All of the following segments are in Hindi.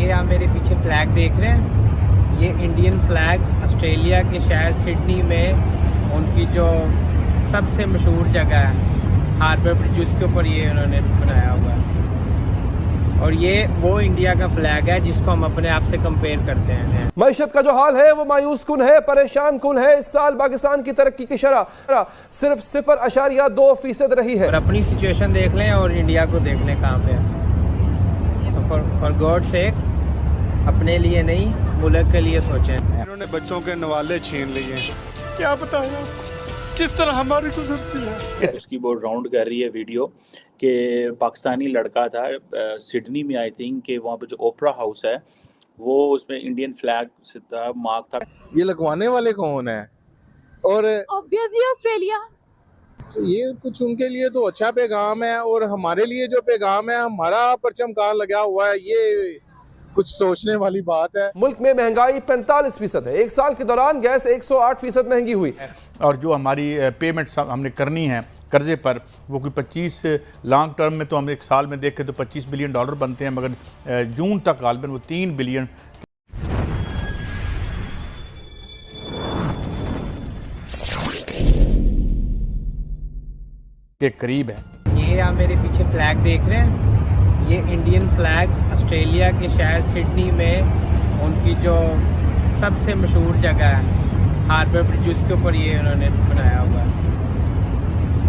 ये आप मेरे पीछे फ्लैग देख रहे हैं, ये इंडियन फ्लैग ऑस्ट्रेलिया के शहर सिडनी में उनकी जो सबसे मशहूर जगह है हार्बर ब्रिज, उसके ऊपर ये उन्होंने बनाया हुआ है। और ये वो इंडिया का फ्लैग है जिसको हम अपने आप से कंपेयर करते हैं। मईशत का जो हाल है वो मायूस कुन है, परेशान कुन है। इस साल पाकिस्तान की तरक्की की शरह सिर्फ 0.2% रही है। और अपनी सिचुएशन देख लें और इंडिया को देख लें कहाँ पे है। फॉर गॉड सेक अपने लिए नहीं, मुल्क के लिए सोचें। इन्होंने बच्चों के नवाले छीन लिए, क्या बताया किस तरह हमारी गुजरती है। उसकी वो राउंड कर रही है वीडियो कि पाकिस्तानी लड़का था सिडनी में, आई थिंक कि वहाँ पे जो ओपरा हाउस है वो उसमें इंडियन फ्लैग था, मार्क था। ये लगवाने वाले कौन है? और ऑब्वियसली ऑस्ट्रेलिया। ये कुछ उनके लिए तो अच्छा पैगाम है, और हमारे लिए जो पैगाम है, हमारा परचम कहाँ लगा हुआ है, ये कुछ सोचने वाली बात है। मुल्क में महंगाई 45% है। एक साल के दौरान गैस 108% महंगी हुई। और जो हमारी पेमेंट हमने करनी है कर्जे पर, वो कोई 25 लॉन्ग टर्म में तो हम एक साल में देखें तो $25 बिलियन बनते हैं, मगर जून तक गालिबन वो 3 बिलियन के करीब है। ये आप मेरे पीछे फ्लैग देख रहे हैं, ये इंडियन फ्लैग ऑस्ट्रेलिया के शहर सिडनी में उनकी जो सबसे मशहूर जगह है हार्बर ब्रिज, उसके ऊपर ये उन्होंने बनाया हुआ है।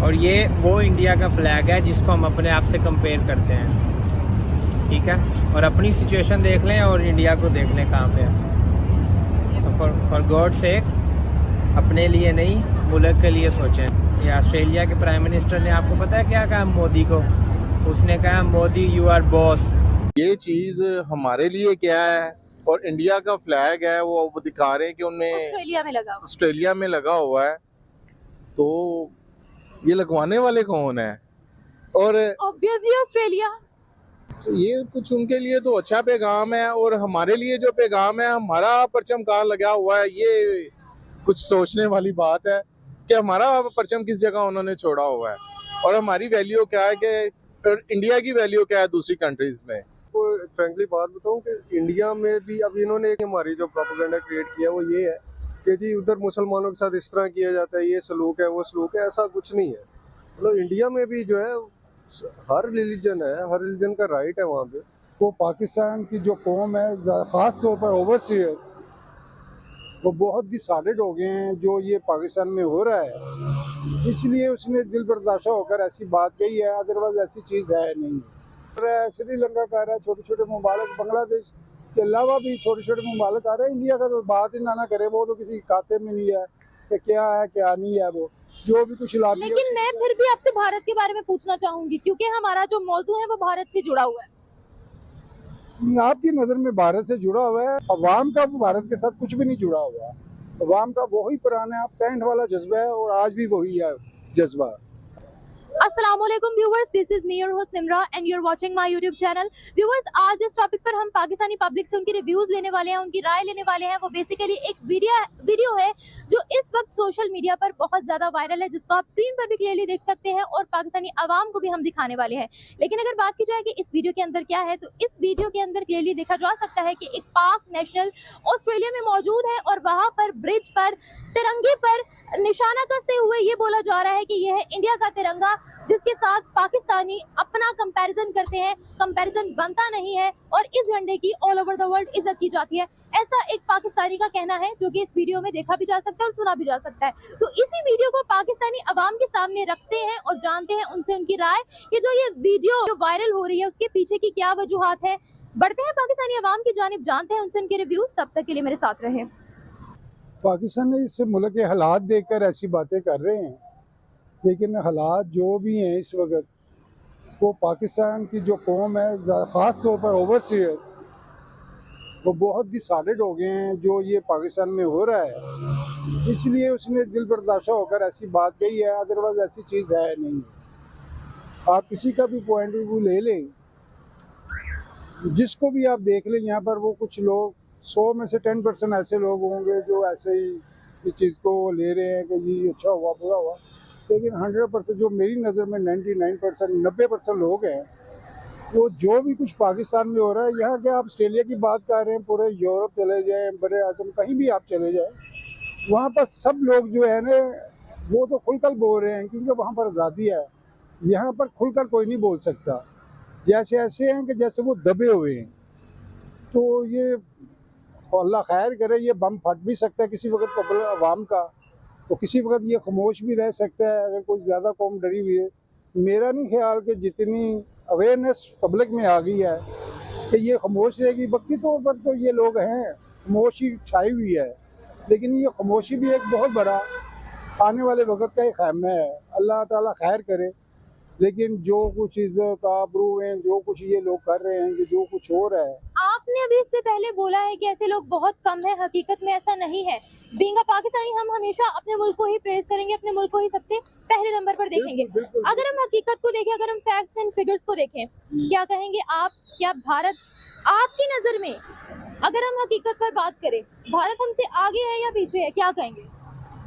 और ये वो इंडिया का फ्लैग है जिसको हम अपने आप से कंपेयर करते हैं, ठीक है। और अपनी सिचुएशन देख लें और इंडिया को देख लें कहाँ पे है। तो फॉर गॉड सेक अपने लिए नहीं, मुल्क के लिए सोचें। ये ऑस्ट्रेलिया के प्राइम मिनिस्टर ने, आपको पता है क्या कहा मोदी को? उसने कहा मोदी यू आर बॉस। ये चीज हमारे लिए क्या है, और इंडिया का फ्लैग है वो दिखा रहे हैं कि उनमें ऑस्ट्रेलिया में लगा हुआ है। तो ये लगवाने वाले कौन है? और ऑब्वियसली ऑस्ट्रेलिया। ये कुछ उनके लिए तो अच्छा पैगाम है, और हमारे लिए जो पैगाम है, हमारा परचम कहाँ लगा हुआ है, ये कुछ सोचने वाली बात है कि हमारा परचम किस जगह उन्होंने छोड़ा हुआ है, और हमारी वैल्यू क्या है, कि इंडिया की वैल्यू क्या है दूसरी कंट्रीज में। तो फ्रेंकली बात बताऊं कि इंडिया में भी अब इन्होंने हमारी जो प्रोपेगेंडा क्रिएट किया वो ये है कि जी उधर मुसलमानों के साथ इस तरह किया जाता है, ये सलूक है वो सलूक है। ऐसा कुछ नहीं है। मतलब इंडिया में भी जो है हर रिलीजन है, हर रिलीजन का राइट है वहाँ पे। तो पाकिस्तान की जो कौम है, ख़ास तौर पर ओवरसीयर, वो बहुत डिसाइडेड हो गए हैं जो ये पाकिस्तान में हो रहा है। इसलिए उसने दिल बर्दाश्त होकर ऐसी बात कही है, अदरवाइज ऐसी चीज़ है नहीं। श्रीलंका का आ रहा है, छोटे छोटे ममालिक, बांग्लादेश के अलावा भी छोटे छोटे ममालिक आ रहे हैं। इंडिया का तो बात ही ना करे, वो तो किसी खाते में नहीं है कि क्या है क्या नहीं है, वो जो भी कुछ लाभ। लेकिन मैं फिर भी आपसे भारत के बारे में पूछना चाहूंगी, क्योंकि हमारा जो मौजू है वो भारत से जुड़ा हुआ है। आपकी नज़र में भारत से जुड़ा हुआ है, अवाम का भारत के साथ कुछ भी नहीं जुड़ा हुआ है। अवाम का वही पुराना 65 वाला जज्बा है, और आज भी वही है जज्बा। अस्सलामुअलैकुम viewers, this is me your host Nimra and you are watching my YouTube channel. Viewers, आज इस टॉपिक पर हम पाकिस्तानी पब्लिक से उनकी रिव्यूज लेने वाले हैं, उनकी राय लेने वाले हैं। वो बेसिकली एक वीडियो है जो इस वक्त सोशल मीडिया पर बहुत ज्यादा वायरल है, जिसको आप स्क्रीन पर भी क्लियरली देख सकते हैं, और पाकिस्तानी आवाम को भी हम दिखाने वाले हैं। लेकिन अगर बात की जाए कि इस वीडियो के अंदर क्या है, तो इस वीडियो के अंदर क्लियरली देखा जा सकता है कि एक पाक नेशनल ऑस्ट्रेलिया में मौजूद है, और वहां पर ब्रिज पर तिरंगे पर निशाना कसते हुए ये बोला जा रहा है कि यह है इंडिया का तिरंगा, जिसके साथ पाकिस्तानी अपना कंपैरिजन करते हैं। कंपैरिजन बनता नहीं है, और इस झंडे की ऑल ओवर द वर्ल्ड इज्जत की जाती है। ऐसा एक पाकिस्तानी का कहना है, जो कि इस वीडियो में देखा भी जा सकता है और सुना भी जा सकता है। तो इसी वीडियो को पाकिस्तानी अवाम के सामने रखते हैं और जानते हैं उनसे उनकी राय कि जो ये वीडियो जो वायरल हो रही है उसके पीछे की क्या वजूहात है। बढ़ते हैं पाकिस्तानी अवाम की जानिब, जानते हैं उनसे उनके रिव्यूज। तब तक के लिए मेरे साथ रहे। पाकिस्तान में इस मुल्क के हालात देखकर ऐसी बातें कर रहे हैं, लेकिन हालात जो भी हैं इस वक्त, वो पाकिस्तान की जो कौम है, ख़ास तौर पर ओवरसीयर, वो बहुत डिसाइडेड हो गए हैं जो ये पाकिस्तान में हो रहा है। इसलिए उसने दिल बर्दाश्त होकर ऐसी बात कही है, अदरवाइज ऐसी चीज़ है नहीं। आप किसी का भी पॉइंट ऑफ व्यू ले लें, जिसको भी आप देख लें, यहाँ पर वो कुछ लोग 100 में से 10% ऐसे लोग होंगे जो ऐसे ही इस चीज़ को ले रहे हैं कि ये अच्छा हुआ बुरा हुआ। लेकिन 100% जो मेरी नज़र में 99% 90% लोग हैं वो जो भी कुछ पाकिस्तान में हो रहा है, यहाँ के आप ऑस्ट्रेलिया की बात कर रहे हैं, पूरे यूरोप चले जाएं, बड़े आजम कहीं भी आप चले जाएं, वहाँ पर सब लोग जो है ना वो तो खुलकर बोल रहे हैं, क्योंकि वहाँ पर आज़ादी है। यहाँ पर खुलकर कोई नहीं बोल सकता, जैसे ऐसे हैं कि जैसे वो दबे हुए हैं। तो ये अल्लाह खैर करे, ये बम फट भी सकता है किसी वक्त पब्लिक आवाम का, तो किसी वक्त ये खामोश भी रह सकता है अगर कोई ज़्यादा कौम डरी हुई है। मेरा नहीं ख्याल कि जितनी अवेयरनेस पब्लिक में आ गई है कि ये खामोश रहेगी। वक्ती तौर पर तो ये लोग हैं, खामोशी छाई हुई है, लेकिन ये खामोशी भी एक बहुत बड़ा आने वाले वक्त का एक खैमा है। अल्लाह ताला खैर करे, लेकिन जो कुछ इज्जत आबरू हैं, जो कुछ ये लोग कर रहे हैं, कि जो कुछ हो रहा है। आपने अभी इससे पहले बोला है कि ऐसे लोग बहुत कम है, हकीकत में ऐसा नहीं है। बीइंग अ पाकिस्तानी हम हमेशा अपने मुल्क को ही प्रेज करेंगे, अपने मुल्क को ही सबसे पहले नंबर पर देखेंगे। बिल्कुल, अगर हम हकीकत को देखें, अगर हम फैक्ट्स एंड फिगर्स को देखें, क्या कहेंगे आप? क्या भारत आपकी नजर में, अगर हम हकीकत पर बात करें, भारत हमसे आगे है या पीछे है, क्या कहेंगे?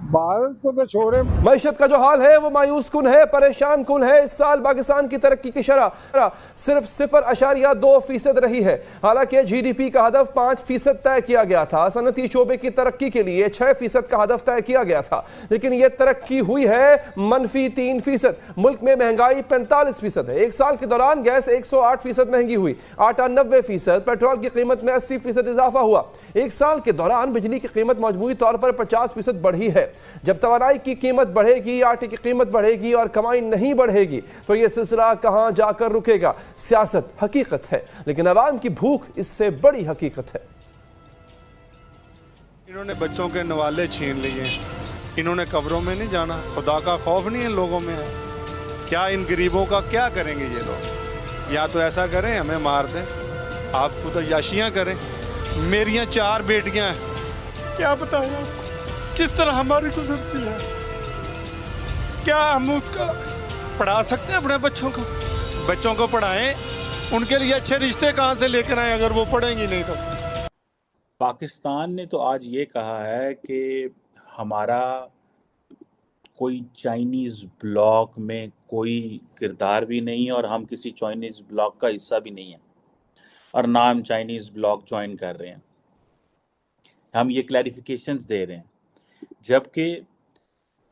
भारत को तो छोड़े। मईशत का जो हाल है वो मायूस कुन है, परेशान कुन है। इस साल पाकिस्तान की तरक्की की शरह सिर्फ 0.2% रही है। हालांकि जीडीपी का हदफ 5% तय किया गया था। सनती शोबे की तरक्की के लिए 6% का हदफ तय किया गया था, लेकिन यह तरक्की हुई है -3%। मुल्क में महंगाई 45% है। एक साल के दौरान गैस 108% महंगी हुई, आटा 90%, पेट्रोल की कीमत में 80% इजाफा हुआ। एक साल के दौरान बिजली की कीमत मजमूई तौर पर 50% बढ़ी है। जब तवानाई की कीमत बढ़ेगी, आटे की कीमत बढ़ेगी और कमाई नहीं बढ़ेगी, तो यह सिलसिला कहां जाकर रुकेगा? सियासत हकीकत है, लेकिन अवाम की भूख इससे बड़ी हकीकत है। इन्होंने बच्चों के नवाले छीन लिए, इन्होंने कब्रों में नहीं जाना, खुदा का खौफ नहीं इन लोगों में है। क्या इन गरीबों का क्या करेंगे ये लोग? या तो ऐसा करें हमें मार दें, आपको तो याशियाँ करें। मेरियां 4 बेटियां हैं, क्या बताएं आपको किस तरह हमारी गुजरती है। क्या हम उसका पढ़ा सकते हैं अपने बच्चों को? बच्चों को पढ़ाएं, उनके लिए अच्छे रिश्ते कहाँ से लेकर आए अगर वो पढ़ेंगी नहीं तो। पाकिस्तान ने तो आज ये कहा है कि हमारा कोई चाइनीज़ ब्लॉक में कोई किरदार भी नहीं है और हम किसी चाइनीज़ ब्लॉक का हिस्सा भी नहीं है और ना हम चाइनीज़ ब्लॉक ज्वाइन कर रहे हैं। हम ये क्लैरिफिकेशंस दे रहे हैं, जबकि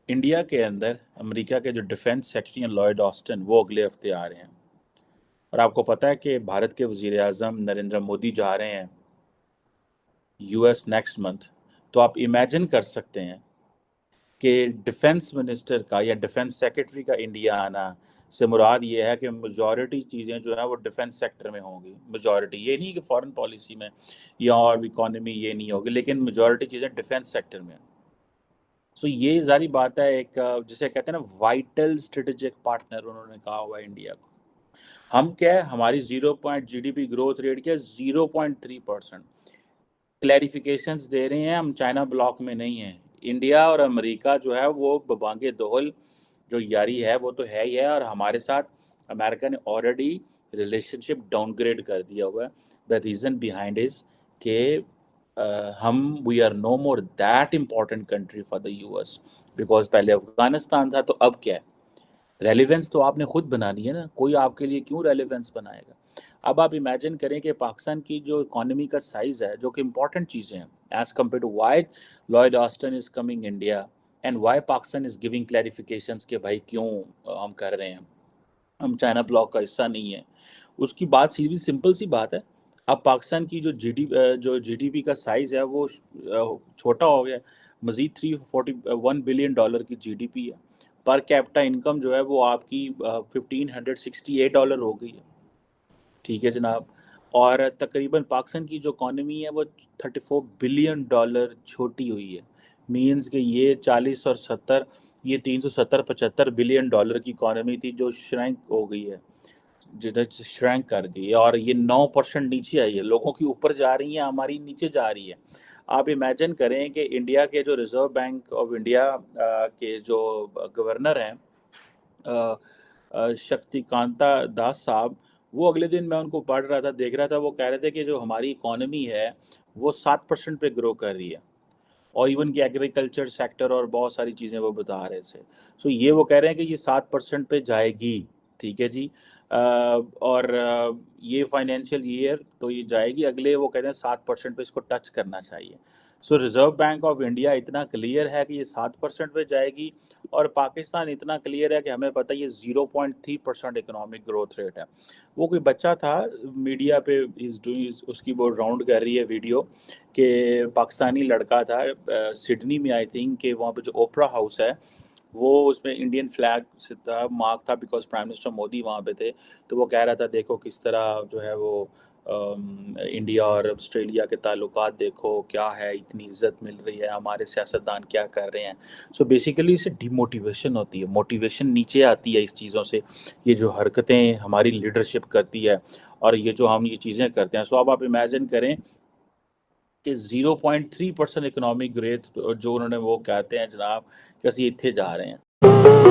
इंडिया के अंदर अमेरिका के जो डिफेंस सेक्रेटरी हैं लॉयड ऑस्टिन, वो अगले हफ्ते आ रहे हैं। और आपको पता है कि भारत के वज़ीर आज़म नरेंद्र मोदी जा रहे हैं यूएस नेक्स्ट मंथ। तो आप इमेजिन कर सकते हैं कि डिफेंस मिनिस्टर का या डिफेंस सेक्रेटरी का इंडिया आना से मुराद ये है कि मेजॉरिटी चीज़ें जो है वो डिफेंस सेक्टर में होंगी। मेजॉरिटी ये नहीं कि फॉरेन पॉलिसी में या और इकॉनमी ये नहीं होगी, लेकिन मेजॉरिटी चीज़ें डिफेंस सेक्टर में। सो ये जारी बात है, एक जिसे कहते हैं ना वाइटल स्ट्रेटेजिक पार्टनर उन्होंने कहा हुआ है इंडिया को। हम क्या है, हमारी जीडीपी ग्रोथ रेट क्या 0.3%। क्लैरिफिकेशंस दे रहे हैं, हम चाइना ब्लॉक में नहीं हैं। इंडिया और अमेरिका जो है वो बबांगे दोहल जो यारी है वो तो है ही है, और हमारे साथ अमेरिका ने ऑलरेडी रिलेशनशिप डाउनग्रेड कर दिया हुआ है। द रीज़न बिहाइंड इज के हम we are no more that important country for the US, because पहले अफगानिस्तान था, तो अब क्या है? रेलिवेंस तो आपने खुद बना दी है ना, कोई आपके लिए क्यों रेलिवेंस बनाएगा? अब आप इमेजिन करें कि पाकिस्तान की जो इकोनॉमी का साइज़ है, जो कि इम्पॉर्टेंट चीज़ें हैं as compare to why Lloyd Austin is coming India and why Pakistan is giving clarifications कि भाई क्यों हम कर रहे हैं, हम चाइना ब्लॉक का हिस्सा नहीं है। उसकी बात सीधी सिंपल सी बात है, अब पाकिस्तान की जो जीडीपी का साइज़ है वो छोटा हो गया, मज़ीद $341 बिलियन की जीडीपी है। पर कैपिटा इनकम जो है वो आपकी $1,568 हो गई है। ठीक है जनाब, और तकरीबन पाकिस्तान की जो इकॉनमी है वो $34 बिलियन छोटी हुई है। मीन्स कि ये 40 और 70, ये 370-75 बिलियन डॉलर की इकॉनमी थी जो श्रैंक हो गई है, जिधर श्रैंक कर गई है, और ये 9% नीचे आई है। लोगों की ऊपर जा रही है, हमारी नीचे जा रही है। आप इमेजिन करें कि इंडिया के जो रिज़र्व बैंक ऑफ इंडिया के जो गवर्नर हैं शक्तिकांता दास साहब, वो अगले दिन मैं उनको पढ़ रहा था, देख रहा था, वो कह रहे थे कि जो हमारी इकॉनमी है वो 7% पे ग्रो कर रही है, और इवन कि एग्रीकल्चर सेक्टर और बहुत सारी चीज़ें वो बता रहे थे। सो ये वो कह रहे हैं कि ये 7% पे जाएगी। ठीक है जी, और ये फाइनेंशियल ईयर तो ये जाएगी, अगले वो कहते हैं 7% पे इसको टच करना चाहिए। सो रिजर्व बैंक ऑफ इंडिया इतना क्लियर है कि ये 7% पे जाएगी, और पाकिस्तान इतना क्लियर है कि हमें पता है ये 0.3% इकोनॉमिक ग्रोथ रेट है। वो कोई बच्चा था मीडिया पे उसकी वो राउंड कर रही है वीडियो कि पाकिस्तानी लड़का था सिडनी में, आई थिंक, कि वहाँ पे जो ओपरा हाउस है वो उसमें इंडियन फ्लैग से था, मार्क था, बिकॉज प्राइम मिनिस्टर मोदी वहाँ पे थे। तो वो कह रहा था देखो किस तरह जो है वो इंडिया और ऑस्ट्रेलिया के ताल्लुकात देखो क्या है, इतनी इज्जत मिल रही है, हमारे सियासतदान क्या कर रहे हैं। सो बेसिकली इससे डिमोटिवेशन होती है, मोटिवेशन नीचे आती है इस चीज़ों से, ये जो हरकतें हमारी लीडरशिप करती है और ये जो हम ये चीज़ें करते हैं। सो अब आप इमेजिन करें कि 0.3% इकोनॉमिक ग्रोथ जो उन्होंने वो कहते हैं जनाब कि ਅਸੀਂ ਇੱਥੇ जा रहे हैं।